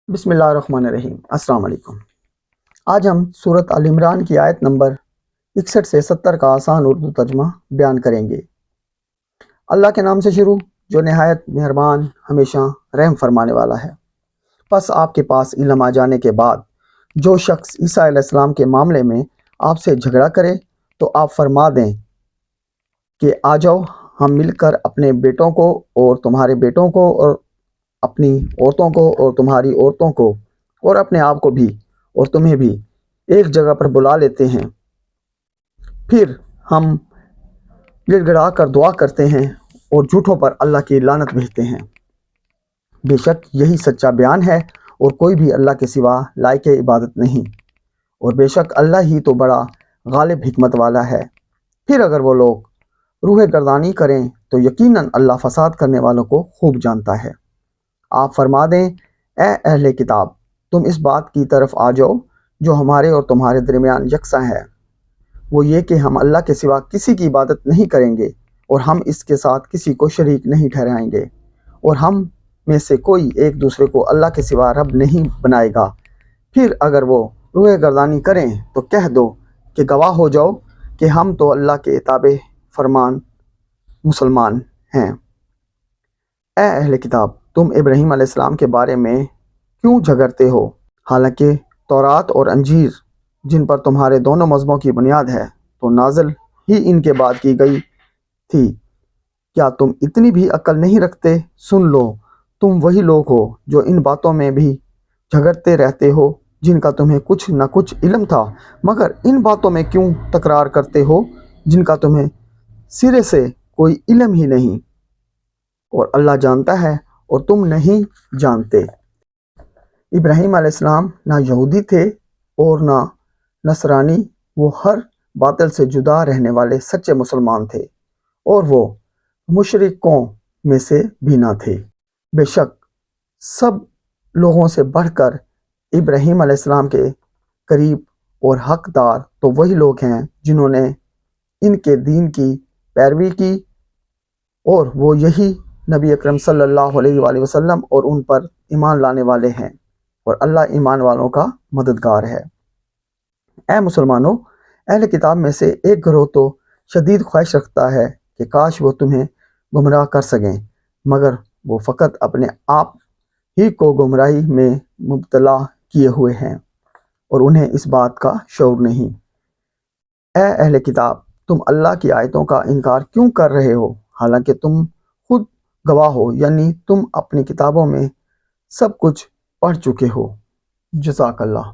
بسم اللہ الرحمن الرحیم۔ السلام علیکم۔ آج ہم سورۃ آل عمران کی آیت نمبر 61 سے 70 کا آسان اردو ترجمہ بیان کریں گے۔ اللہ کے نام سے شروع جو نہایت مہربان ہمیشہ رحم فرمانے والا ہے۔ پس آپ کے پاس علم آ جانے کے بعد جو شخص عیسیٰ علیہ السلام کے معاملے میں آپ سے جھگڑا کرے تو آپ فرما دیں کہ آ جاؤ، ہم مل کر اپنے بیٹوں کو اور تمہارے بیٹوں کو اور اپنی عورتوں کو اور تمہاری عورتوں کو اور اپنے آپ کو بھی اور تمہیں بھی ایک جگہ پر بلا لیتے ہیں، پھر ہم گڑ گڑا کر دعا کرتے ہیں اور جھوٹوں پر اللہ کی لعنت بھیجتے ہیں۔ بے شک یہی سچا بیان ہے اور کوئی بھی اللہ کے سوا لائق عبادت نہیں، اور بے شک اللہ ہی تو بڑا غالب حکمت والا ہے۔ پھر اگر وہ لوگ روح گردانی کریں تو یقیناً اللہ فساد کرنے والوں کو خوب جانتا ہے۔ آپ فرما دیں، اے اہل کتاب، تم اس بات کی طرف آ جاؤ جو ہمارے اور تمہارے درمیان یکساں ہے، وہ یہ کہ ہم اللہ کے سوا کسی کی عبادت نہیں کریں گے اور ہم اس کے ساتھ کسی کو شریک نہیں ٹھہرائیں گے، اور ہم میں سے کوئی ایک دوسرے کو اللہ کے سوا رب نہیں بنائے گا۔ پھر اگر وہ روح گردانی کریں تو کہہ دو کہ گواہ ہو جاؤ کہ ہم تو اللہ کے تابع فرمان مسلمان ہیں۔ اے اہل کتاب، تم ابراہیم علیہ السلام کے بارے میں کیوں جھگڑتے ہو، حالانکہ تورات اور انجیل جن پر تمہارے دونوں مذہبوں کی بنیاد ہے تو نازل ہی ان کے بعد کی گئی تھی۔ کیا تم اتنی بھی عقل نہیں رکھتے؟ سن لو، تم وہی لوگ ہو جو ان باتوں میں بھی جھگڑتے رہتے ہو جن کا تمہیں کچھ نہ کچھ علم تھا، مگر ان باتوں میں کیوں تکرار کرتے ہو جن کا تمہیں سرے سے کوئی علم ہی نہیں، اور اللہ جانتا ہے اور تم نہیں جانتے۔ ابراہیم علیہ السلام نہ یہودی تھے اور نہ نصرانی، وہ ہر باطل سے جدا رہنے والے سچے مسلمان تھے، اور وہ مشرکوں میں سے بھی نہ تھے۔ بے شک سب لوگوں سے بڑھ کر ابراہیم علیہ السلام کے قریب اور حقدار تو وہی لوگ ہیں جنہوں نے ان کے دین کی پیروی کی، اور وہ یہی نبی اکرم صلی اللہ علیہ وآلہ وسلم اور ان پر ایمان لانے والے ہیں، اور اللہ ایمان والوں کا مددگار ہے۔ اے مسلمانوں، اہل کتاب میں سے ایک گروہ تو شدید خواہش رکھتا ہے کہ کاش وہ تمہیں گمراہ کر سکیں، مگر وہ فقط اپنے آپ ہی کو گمراہی میں مبتلا کیے ہوئے ہیں اور انہیں اس بات کا شعور نہیں۔ اے اہل کتاب، تم اللہ کی آیتوں کا انکار کیوں کر رہے ہو، حالانکہ تم خود گواہ ہو، یعنی تم اپنی کتابوں میں سب کچھ پڑھ چکے ہو۔ جزاک اللہ۔